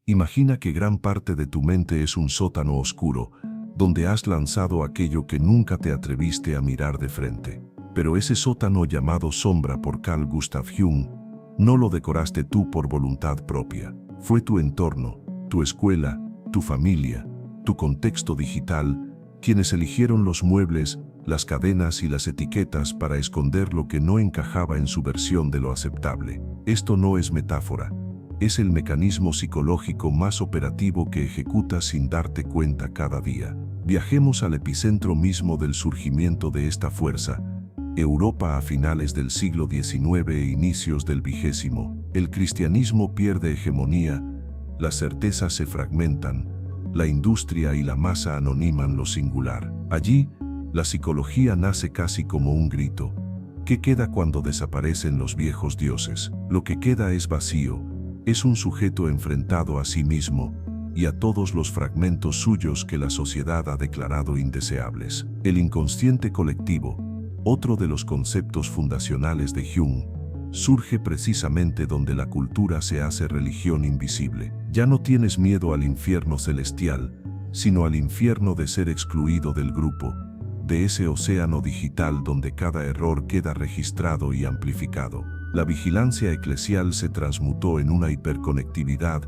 Imagina que gran parte de tu mente es un sótano oscuro, donde has lanzado aquello que nunca te atreviste a mirar de frente. Pero ese sótano llamado sombra por Carl Gustav Jung, no lo decoraste tú por voluntad propia. Fue tu entorno, tu escuela, tu familia, tu contexto digital, quienes eligieron los muebles, las cadenas y las etiquetas para esconder lo que no encajaba en su versión de lo aceptable. Esto no es metáfora. Es el mecanismo psicológico más operativo que ejecutas sin darte cuenta cada día. Viajemos al epicentro mismo del surgimiento de esta fuerza, Europa a finales del siglo XIX e inicios del XX. El cristianismo pierde hegemonía, las certezas se fragmentan, la industria y la masa anoniman lo singular. Allí, la psicología nace casi como un grito. ¿Qué queda cuando desaparecen los viejos dioses? Lo que queda es vacío. Es un sujeto enfrentado a sí mismo y a todos los fragmentos suyos que la sociedad ha declarado indeseables. El inconsciente colectivo, otro de los conceptos fundacionales de Jung, surge precisamente donde la cultura se hace religión invisible. Ya no tienes miedo al infierno celestial, sino al infierno de ser excluido del grupo, de ese océano digital donde cada error queda registrado y amplificado. La vigilancia eclesial se transmutó en una hiperconectividad,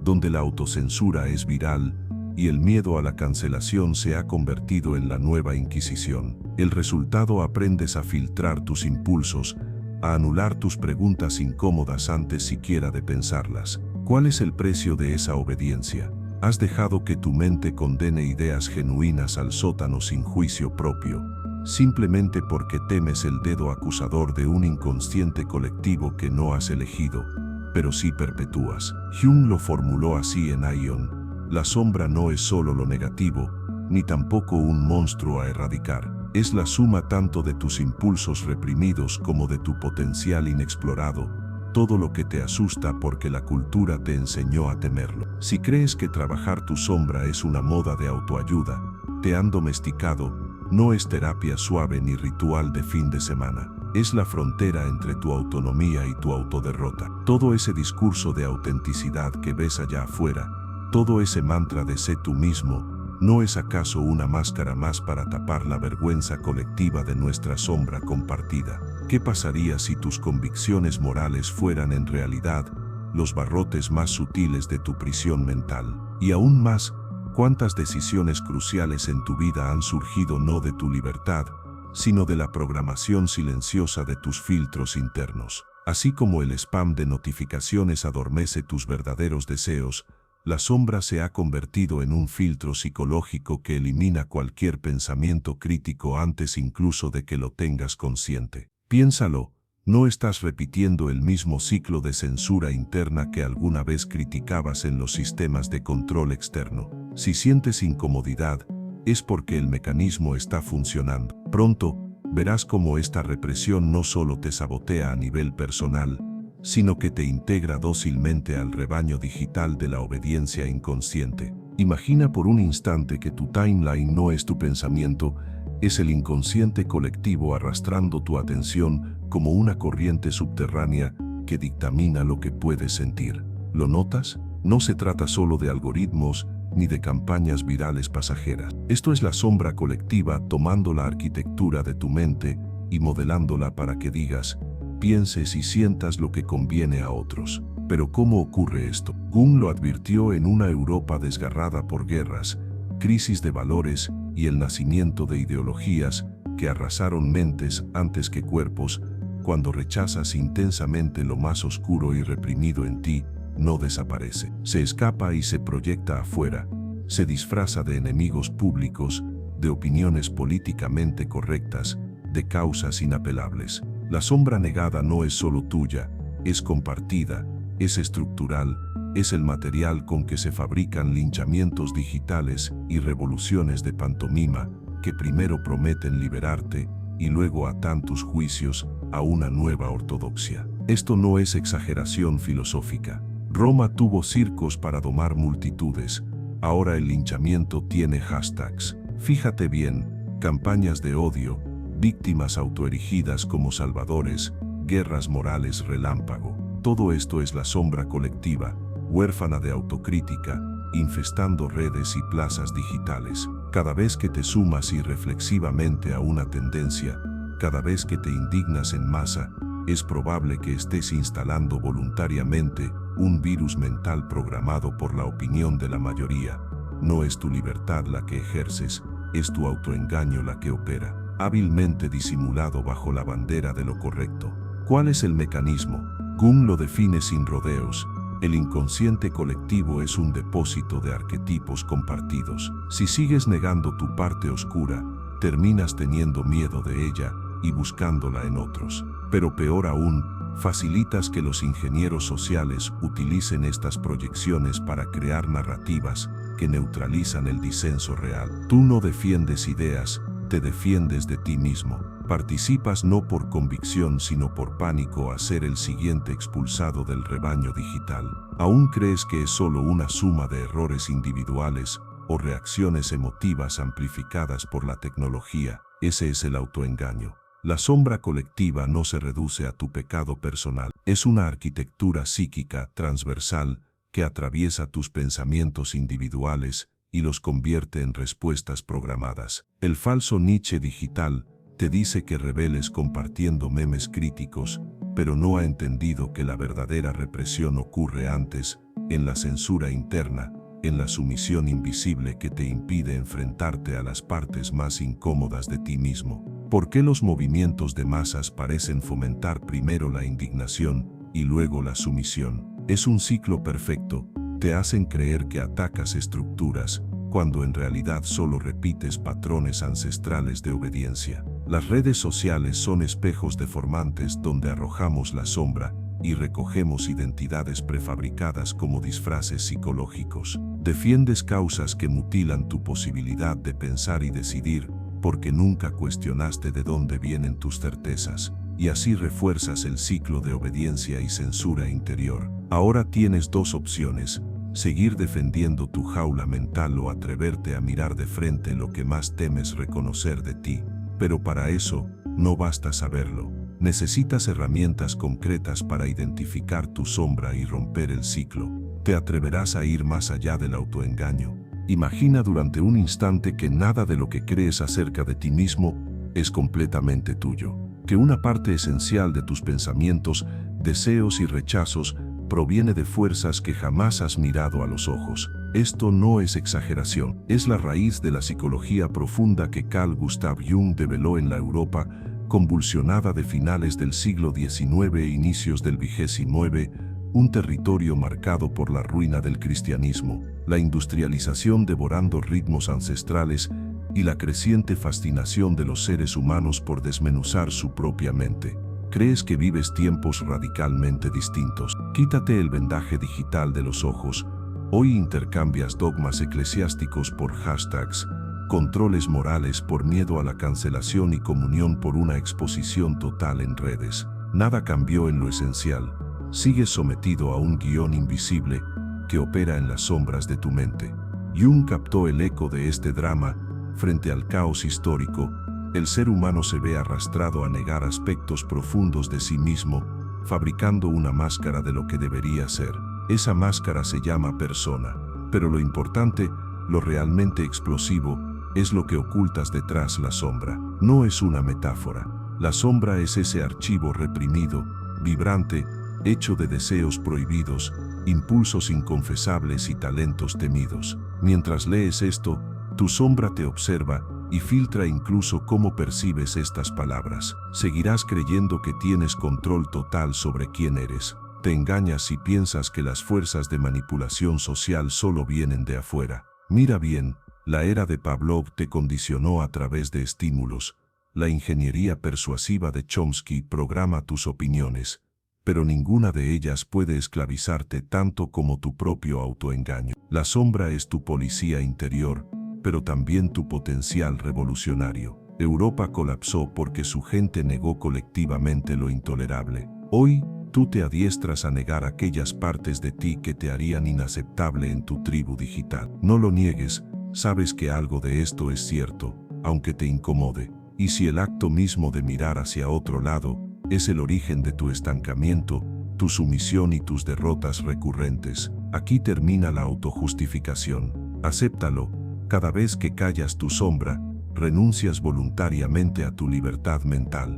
donde la autocensura es viral y el miedo a la cancelación se ha convertido en la nueva Inquisición. El resultado: aprendes a filtrar tus impulsos, a anular tus preguntas incómodas antes siquiera de pensarlas. ¿Cuál es el precio de esa obediencia? Has dejado que tu mente condene ideas genuinas al sótano sin juicio propio, simplemente porque temes el dedo acusador de un inconsciente colectivo que no has elegido, pero sí perpetúas. Jung lo formuló así en Aion: la sombra no es solo lo negativo, ni tampoco un monstruo a erradicar. Es la suma tanto de tus impulsos reprimidos como de tu potencial inexplorado, todo lo que te asusta porque la cultura te enseñó a temerlo. Si crees que trabajar tu sombra es una moda de autoayuda, te han domesticado. No es terapia suave ni ritual de fin de semana. Es la frontera entre tu autonomía y tu autoderrota. Todo ese discurso de autenticidad que ves allá afuera, todo ese mantra de sé tú mismo, ¿no es acaso una máscara más para tapar la vergüenza colectiva de nuestra sombra compartida? ¿Qué pasaría si tus convicciones morales fueran en realidad los barrotes más sutiles de tu prisión mental? Y aún más, ¿cuántas decisiones cruciales en tu vida han surgido no de tu libertad, sino de la programación silenciosa de tus filtros internos? Así como el spam de notificaciones adormece tus verdaderos deseos, la sombra se ha convertido en un filtro psicológico que elimina cualquier pensamiento crítico antes incluso de que lo tengas consciente. Piénsalo, ¿no estás repitiendo el mismo ciclo de censura interna que alguna vez criticabas en los sistemas de control externo? Si sientes incomodidad, es porque el mecanismo está funcionando. Pronto, verás cómo esta represión no solo te sabotea a nivel personal, sino que te integra dócilmente al rebaño digital de la obediencia inconsciente. Imagina por un instante que tu timeline no es tu pensamiento, es el inconsciente colectivo arrastrando tu atención como una corriente subterránea que dictamina lo que puedes sentir. ¿Lo notas? No se trata solo de algoritmos ni de campañas virales pasajeras. Esto es la sombra colectiva tomando la arquitectura de tu mente y modelándola para que digas, pienses y sientas lo que conviene a otros. Pero ¿cómo ocurre esto? Jung lo advirtió en una Europa desgarrada por guerras, crisis de valores y el nacimiento de ideologías que arrasaron mentes antes que cuerpos. Cuando rechazas intensamente lo más oscuro y reprimido en ti, no desaparece. Se escapa y se proyecta afuera. Se disfraza de enemigos públicos, de opiniones políticamente correctas, de causas inapelables. La sombra negada no es solo tuya, es compartida, es estructural, es el material con que se fabrican linchamientos digitales y revoluciones de pantomima que primero prometen liberarte y luego atan tus juicios a una nueva ortodoxia. Esto no es exageración filosófica. Roma tuvo circos para domar multitudes. Ahora el linchamiento tiene hashtags. Fíjate bien, campañas de odio, víctimas autoerigidas como salvadores, guerras morales relámpago. Todo esto es la sombra colectiva, huérfana de autocrítica, infestando redes y plazas digitales. Cada vez que te sumas irreflexivamente a una tendencia, cada vez que te indignas en masa, es probable que estés instalando voluntariamente un virus mental programado por la opinión de la mayoría. No es tu libertad la que ejerces, es tu autoengaño la que opera, hábilmente disimulado bajo la bandera de lo correcto. ¿Cuál es el mecanismo? Jung lo define sin rodeos. El inconsciente colectivo es un depósito de arquetipos compartidos. Si sigues negando tu parte oscura, terminas teniendo miedo de ella y buscándola en otros. Pero peor aún, facilitas que los ingenieros sociales utilicen estas proyecciones para crear narrativas que neutralizan el disenso real. Tú no defiendes ideas, te defiendes de ti mismo. Participas no por convicción sino por pánico a ser el siguiente expulsado del rebaño digital. ¿Aún crees que es solo una suma de errores individuales o reacciones emotivas amplificadas por la tecnología? Ese es el autoengaño. La sombra colectiva no se reduce a tu pecado personal. Es una arquitectura psíquica transversal que atraviesa tus pensamientos individuales y los convierte en respuestas programadas. El falso Nietzsche digital te dice que rebeles compartiendo memes críticos, pero no ha entendido que la verdadera represión ocurre antes, en la censura interna, en la sumisión invisible que te impide enfrentarte a las partes más incómodas de ti mismo. ¿Por qué los movimientos de masas parecen fomentar primero la indignación y luego la sumisión? Es un ciclo perfecto. Te hacen creer que atacas estructuras, cuando en realidad solo repites patrones ancestrales de obediencia. Las redes sociales son espejos deformantes donde arrojamos la sombra y recogemos identidades prefabricadas como disfraces psicológicos. Defiendes causas que mutilan tu posibilidad de pensar y decidir porque nunca cuestionaste de dónde vienen tus certezas, y así refuerzas el ciclo de obediencia y censura interior. Ahora tienes dos opciones: seguir defendiendo tu jaula mental o atreverte a mirar de frente lo que más temes reconocer de ti. Pero para eso, no basta saberlo. Necesitas herramientas concretas para identificar tu sombra y romper el ciclo. Te atreverás a ir más allá del autoengaño. Imagina durante un instante que nada de lo que crees acerca de ti mismo es completamente tuyo. Que una parte esencial de tus pensamientos, deseos y rechazos proviene de fuerzas que jamás has mirado a los ojos. Esto no es exageración, es la raíz de la psicología profunda que Carl Gustav Jung develó en la Europa convulsionada de finales del siglo XIX e inicios del XIX, un territorio marcado por la ruina del cristianismo, la industrialización devorando ritmos ancestrales y la creciente fascinación de los seres humanos por desmenuzar su propia mente. ¿Crees que vives tiempos radicalmente distintos? Quítate el vendaje digital de los ojos. Hoy intercambias dogmas eclesiásticos por hashtags, controles morales por miedo a la cancelación y comunión por una exposición total en redes. Nada cambió en lo esencial. Sigues sometido a un guión invisible que opera en las sombras de tu mente. Jung captó el eco de este drama. Frente al caos histórico, el ser humano se ve arrastrado a negar aspectos profundos de sí mismo, fabricando una máscara de lo que debería ser. Esa máscara se llama persona. Pero lo importante, lo realmente explosivo, es lo que ocultas detrás la sombra. No es una metáfora. La sombra es ese archivo reprimido, vibrante, hecho de deseos prohibidos, impulsos inconfesables y talentos temidos. Mientras lees esto, tu sombra te observa y filtra incluso cómo percibes estas palabras. Seguirás creyendo que tienes control total sobre quién eres. Te engañas si piensas que las fuerzas de manipulación social solo vienen de afuera. Mira bien, la era de Pavlov te condicionó a través de estímulos. La ingeniería persuasiva de Chomsky programa tus opiniones, pero ninguna de ellas puede esclavizarte tanto como tu propio autoengaño. La sombra es tu policía interior, pero también tu potencial revolucionario. Europa colapsó porque su gente negó colectivamente lo intolerable. Hoy, tú te adiestras a negar aquellas partes de ti que te harían inaceptable en tu tribu digital. No lo niegues, sabes que algo de esto es cierto, aunque te incomode. Y si el acto mismo de mirar hacia otro lado es el origen de tu estancamiento, tu sumisión y tus derrotas recurrentes, Aquí termina la autojustificación. Acéptalo, cada vez que callas tu sombra, renuncias voluntariamente a tu libertad mental.